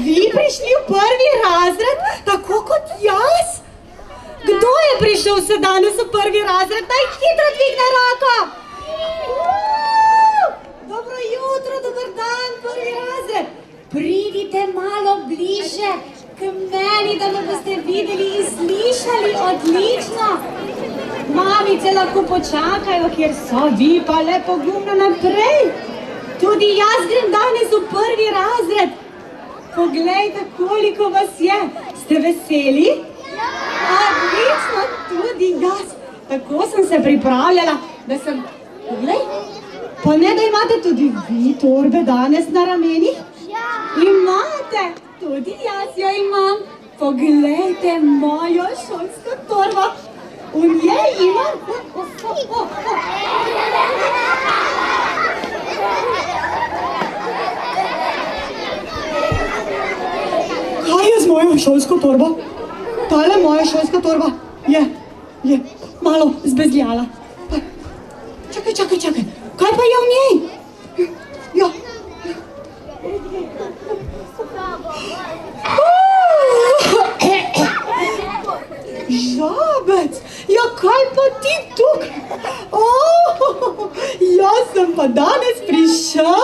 vi prišli v prvi razred, tako kot jaz? Kdo je prišel se danes v prvi razred? Naj hitro dvigne roko! Dobro jutro, dober dan, prvi razred! Pridite malo bliže k meni, da me boste videli in slišali odlično. Mamice lahko počakajo, kjer so, vi pa le pogumno naprej. Tudi jaz grem danes v prvi razred. Poglejte, koliko vas je. Ste veseli? Odlično, tudi jaz. Tako sem se pripravljala, da sem... Poglej, pa ne, da imate tudi vi torbe danes na ramenih? Imate, tudi jaz jo imam. Poglejte mojo šolsko torbo. V njej imam... Kaj je z mojo šolsko torbo? Tale moja šolska torba je malo zbezljala. Čakaj. Kaj pa je v njej? Ja. Žabec, ja kaj pa ti tukaj? Jaz sem pa danes prišel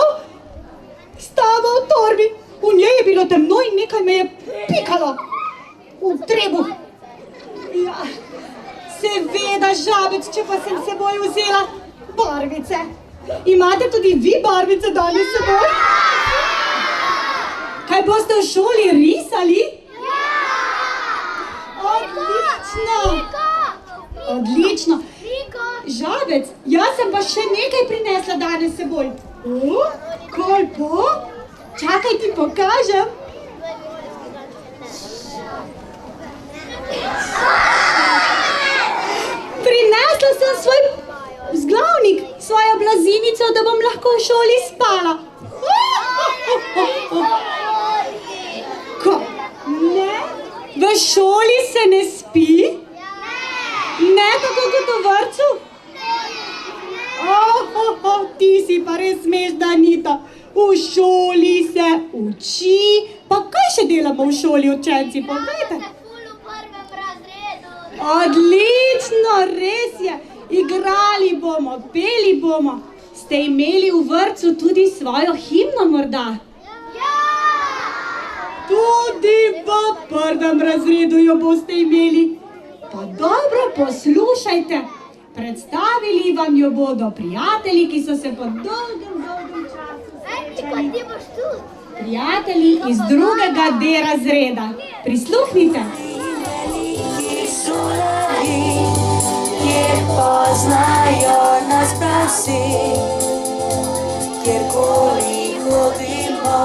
s tabo v torbi. V njej je bilo temno in nekaj me je pikalo. V trebuh. Ja, seveda, Žabec, če pa sem seboj vzela barvice. Imate tudi vi barvice danes seboj? Kaj boste v šoli risali? Odlično. Žabec, jaz sem pa še nekaj prinesla danes seboj. Kaj pa? Čakaj, ti pokažem. Prinesla sem svoj vzglavnik, svojo blazinico, da bom lahko v šoli spala. Ko? Ne? V šoli se ne spi? Ne tako kot v vrtcu? Ti si pa res smešna, Anita. V šoli se uči. Pa kaj še delamo v šoli, učenci, povejte? Odlično, res je. Igrali bomo, peli bomo. Ste imeli v vrtcu tudi svojo himno morda? Tudi v prvem razredu jo boste imeli. Pa dobro, poslušajte. Predstavili vam jo bodo prijatelji, ki so se po dolgem času srečali. Prijatelji iz 2. D razreda. Prisluhnite. Kjer poznajo nas prav vsi, kjerkoli hodimo,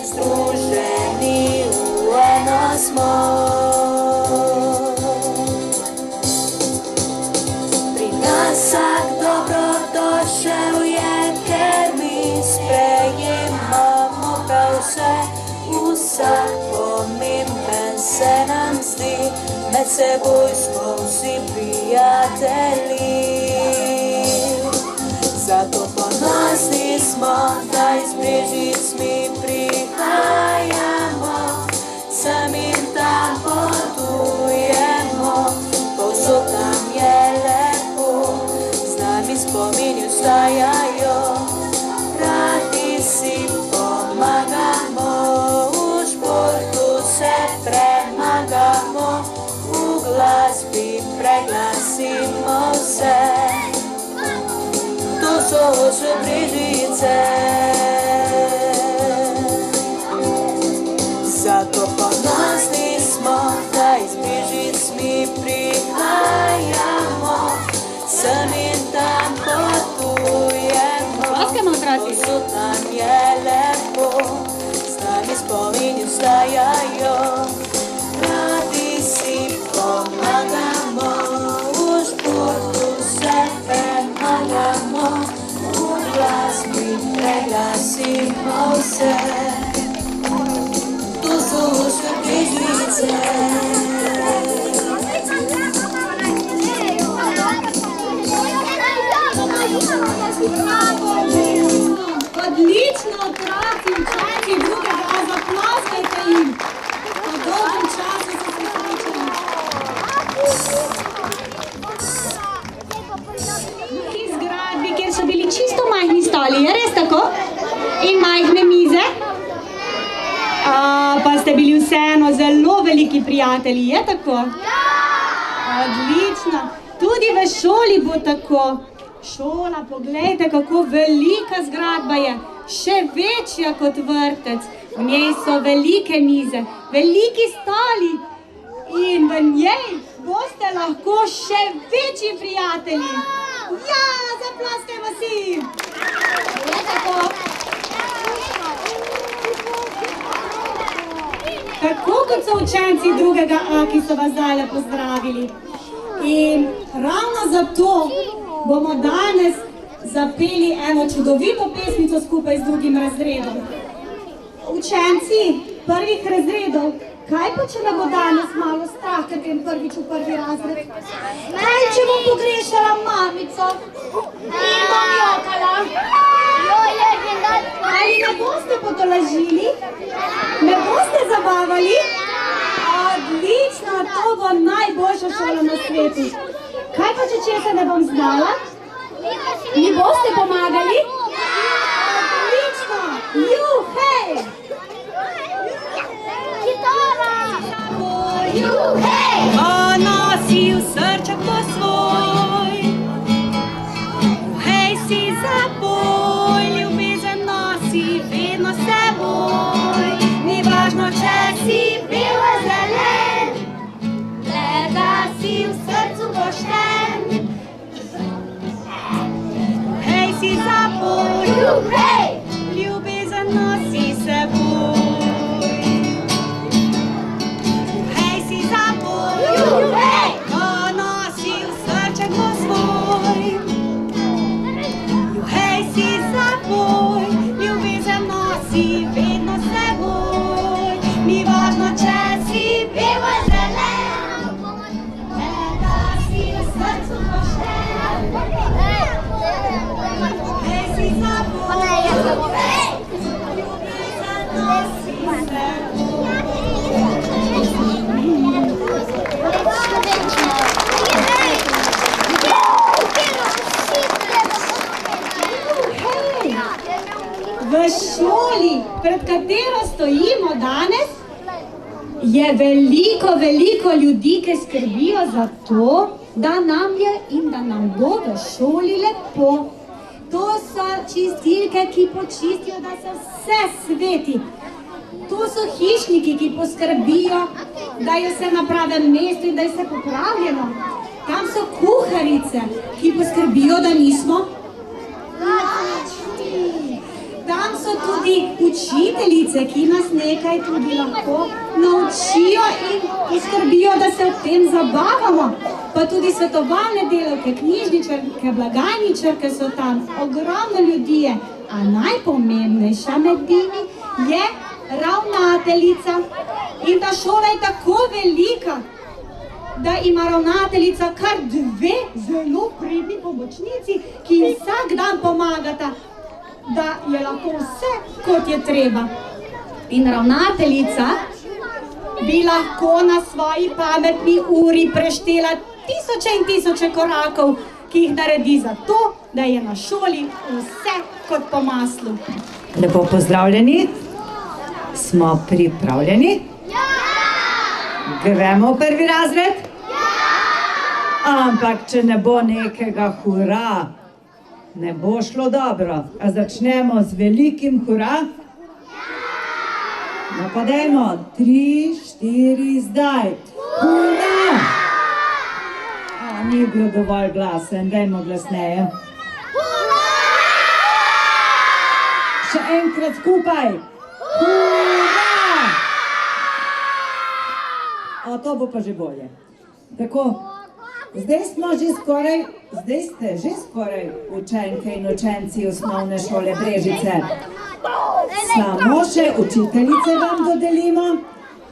združeni v eno smo. Pri nas vsak dobrodošel je, ker mi sprejemamo prav vse. Vsak pomemben se nam zdi, med seboj smo vsi prijatelji. Zato ponosni smo, da iz Brežic mi prihajamo, sem in tam potujemo, povsod nam je lepo, z nami spomini ostajajo, radi si pomagamo, v športu se premagamo, v glasbi preglasimo vse. To so še Brežice. Zato ponosni smo, da iz Brežic mi prihajamo, sem in tam potujemo, povsod nam je lepo, z nami spomini ostajajo, radi si pomagamo, v športu se premagamo, v glasbi preglasimo vse. To so še Brežice. Odlično, otroci, učenci, drugega, zaploskajte pa ste bili vseeno zelo veliki prijatelji, je tako? Odlično. Tudi v šoli bo tako. Šola, poglejte, kako velika zgradba je. Še večja kot vrtec. V njej so velike mize, veliki stoli. In v njej boste lahko še večji prijatelji. Ja, zaplaskajmo si. Je tako. Tako kot so učenci drugega A, ki so vas zdaj pozdravili. In ravno zato bomo danes zapeli eno čudovito pesmico skupaj z drugim razredom. Učenci prvih razredov, kaj pa če me bo danes malo strah, ker grem prvič v prvi razred? Kaj če bom pogrešala mamico in bom jokala? Ali ne boste potolažili? Ne boste zabavali? Odlično, to bo najboljša šola na svetu. Kaj pa če česa ne bom znala? Mi boste pomagali? Odlično! Juhej! Juhej! A nosi v srček po svoj, hej si zaboj, ljubezen nosi vedno s seboj. Ni važno, če si bil zelen, le da si v srcu pošten. Hej si zaboj, ljubezen nosi s seboj. V šoli, pred katero stojimo danes, je veliko ljudi, ki skrbijo za to, da nam je in da nam bo v šoli lepo. To so čistilke, ki počistijo, da se vse sveti. To so hišniki, ki poskrbijo, da je vse na pravem mestu in da je vse popravljeno. Tam so kuharice, ki poskrbijo, da nismo lačni. Tam so tudi učiteljice, ki nas nekaj tudi lahko naučijo in poskrbijo, da se ob tem zabavamo. Pa tudi svetovalne delavke, knjižničarke, blagajničarke so tam. Ogromno ljudi je, a najpomembnejša med njimi je ravnateljica. In ta šola je tako velika, da ima ravnateljica kar 2 zelo pridni pomočnici, ki jim vsak dan pomagata, da je lahko vse, kot je treba. In ravnateljica bi lahko na svoji pametni uri preštela tisoče in tisoče korakov, ki jih naredi za to, da je na šoli vse kot po maslu. Lepo pozdravljeni. Smo pripravljeni? Ja! Gremo v prvi razred? Ja! Ampak, če ne bo nekega hura, ne bo šlo dobro. A začnemo z velikim hura? No pa dajmo, 3, 4, zdaj. Hura! Ni bil dovolj glasen, dajmo glasneje. Še enkrat skupaj. Hura! O, to bo pa že bolje. Tako, zdaj ste že skoraj učenke in učenci osnovne šole Brežice. Samo še učiteljice vam dodelimo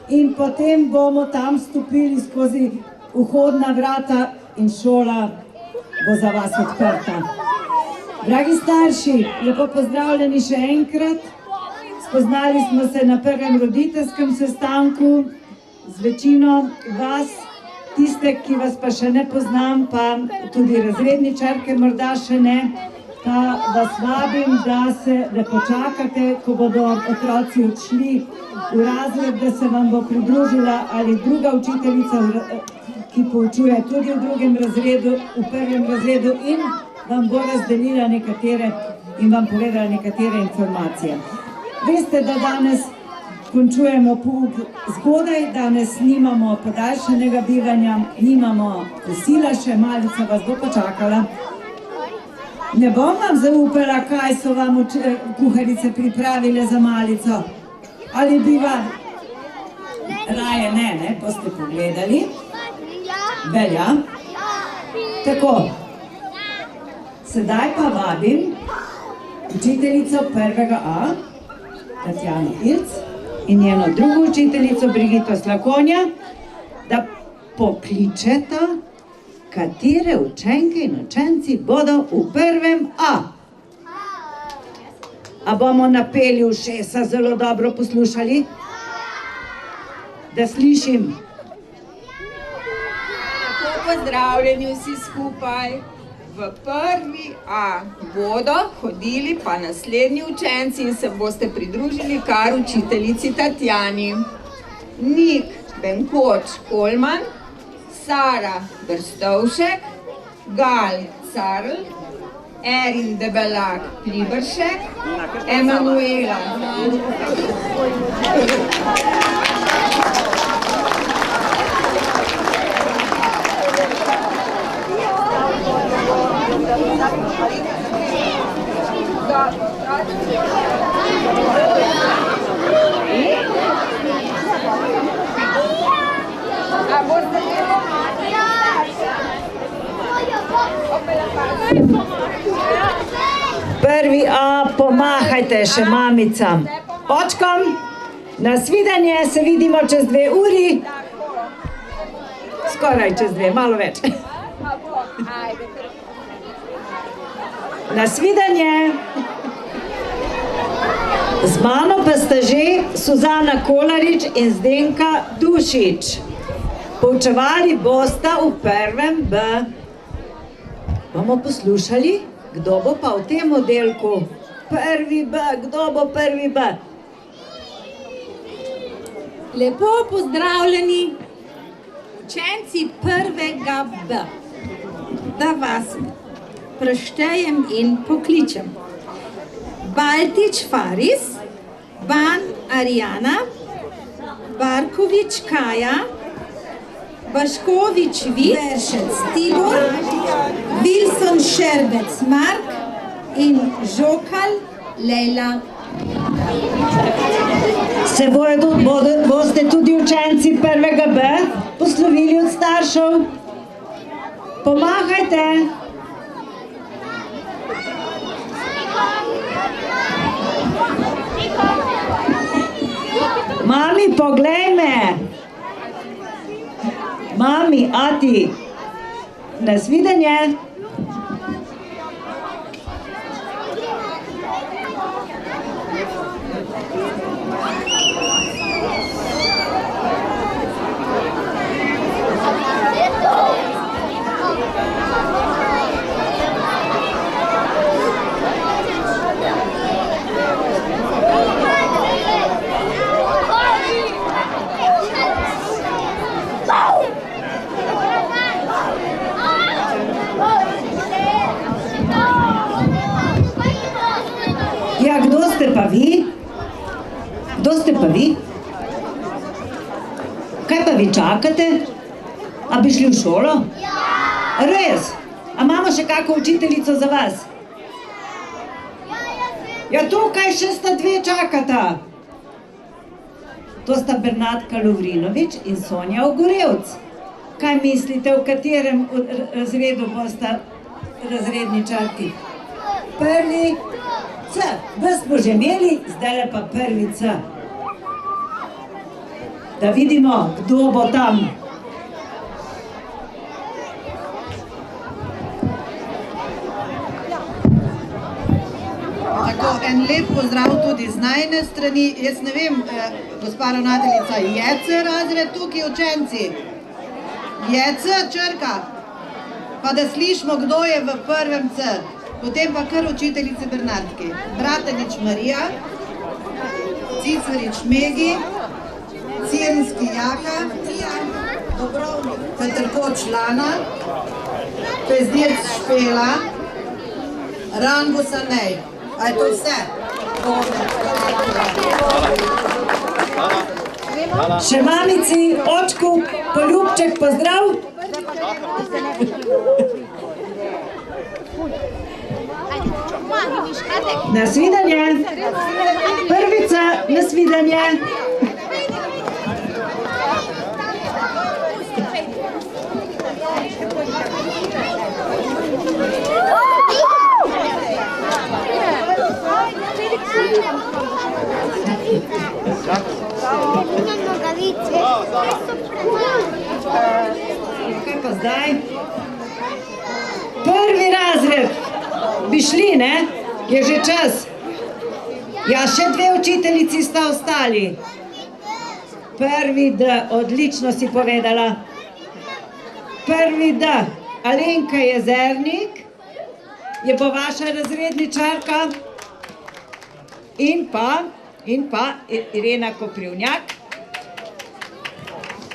in potem bomo tam stopili skozi vhodna vrata in šola bo za vas odprta. Dragi starši, lepo pozdravljeni še enkrat. Spoznali smo se na prvem roditeljskem sestanku z večino vas, tiste, ki vas pa še ne poznam, pa tudi razredničarke morda še ne. vas vabim, da počakate, ko bodo otroci odšli v razred, da se vam bo pridružila ali druga učiteljica, ki poučuje tudi v drugem razredu, v prvem razredu in vam bo razdelila nekatere in vam povedala nekatere informacije. Veste, da danes končujemo pouk zgodaj, danes nimamo podaljšanega bivanja, nimamo kosila še, malica vas bo počakala. Ne bom vam zaupala, kaj so vam kuharice pripravile za malico. Ali bi vam? Raje ne, boste pogledali. Velja. Tako. Sedaj pa vabim učiteljico 1A, Tatjano Ilc, in njeno drugo učiteljico Brigito Slakonja, da pokličeta, katere učenke in učenci bodo v 1A. A bomo napeli ušesa zelo dobro poslušali? Da slišim. Pozdravljeni vsi skupaj. V 1A bodo hodili pa naslednji učenci in se boste pridružili kar učiteljici Tatjani. Nik Benkoč Kolman, Sara Brstovšek, Gal Carl, Erin Debelak Pliberšek, Emanuela Prvi A, pomahajte še mamicam. Očkom, nasvidenje, se vidimo čez 2 uri. Skoraj čez 2, malo več. Nasvidenje. Z mano pa sta že Suzana Kolarič in Zdenka Dušič. Poučevali bosta v 1B. Bomo poslušali, kdo bo pa v tem oddelku 1B, kdo bo 1B? Lepo pozdravljeni učenci 1B. Da vas preštejem in pokličem. Baltič Faris, Ban Arijana, Barkovič Kaja, Baškovič Veršec Tibor, Wilson Šerbec Mark in Žokal Lejla. Se boste tudi učenci 1B poslovili od staršev? Pomagajte. Mami, poglej me. Mami, ati. Nasvidenje. Ja, kdo ste pa vi? Kdo ste pa vi? Kaj pa vi čakate? A bi šli v šolo? Ja! Res? A imamo še kako učiteljico za vas? Ja, tukaj še sta 2 čakata. To sta Bernadka Lovrinovič in Sonja Ogorevc. Kaj mislite, v katerem razredu bosta razredničarki? 1C. B smo že imeli, zdaj pa 1C. Da vidimo, kdo bo tam. Tako, en lep pozdrav tudi z najne strani. Jaz ne vem, gospa ravnateljica, je C razred tukaj učenci? Je C črka? Pa da slišimo, kdo je v 1C. Potem pa kar učiteljice Bernardki. Bratanič Marija, Cicarič Megi, Cirnski Jaka, Dobrovnik Petrkoč Lana, Pezdec Špela, Rangus Anej. A je to vse? Še mamici, očku, poljubček, pozdrav. Nasvidenje. Prvica, nasvidenje. Kaj pa zdaj? Prvi razred bi šli, ne? Je že čas. Ja, še dve učiteljici sta ostali. Prvi D, odlično si povedala. Prvi D, Alenka Jezernik, je pa vaša razredničarka. In pa Irena Koprivnjak.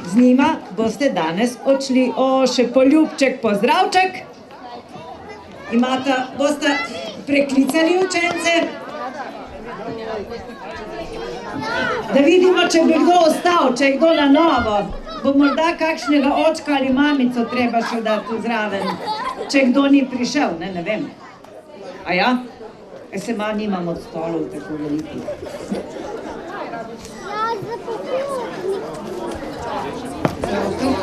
Z njima boste danes odšli. O, še poljubček, pozdravček. Boste preklicali učence. Da vidimo, če bi kdo ostal, če je kdo na novo. Bo morda kakšnega očka ali mamico treba še dati zraven. Če kdo ni prišel, ne vem. A ja? Se ma nimam od stolov tako velikih.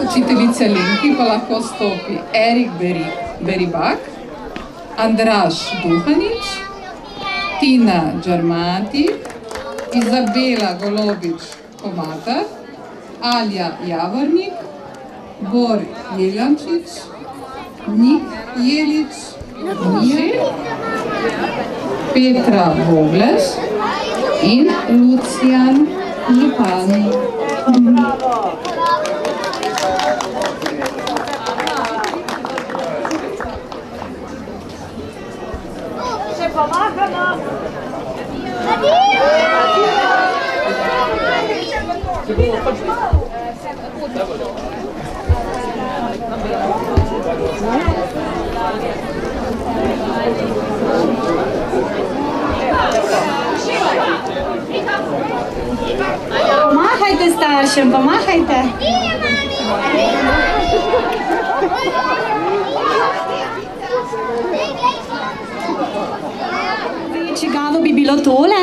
Učiteljica Lenki pa lahko stopi Erik Beribak, Andraž Duhanič, Tina Đarmati, Izabela Golobič-Komatar, Alja Javornik, Bor Jeljančič, Nik Jelič, Petra Vogles in Lucijan Župan. Še pomagamo. Pomahajte staršem, pomahajte. Čigavo bi bilo tole?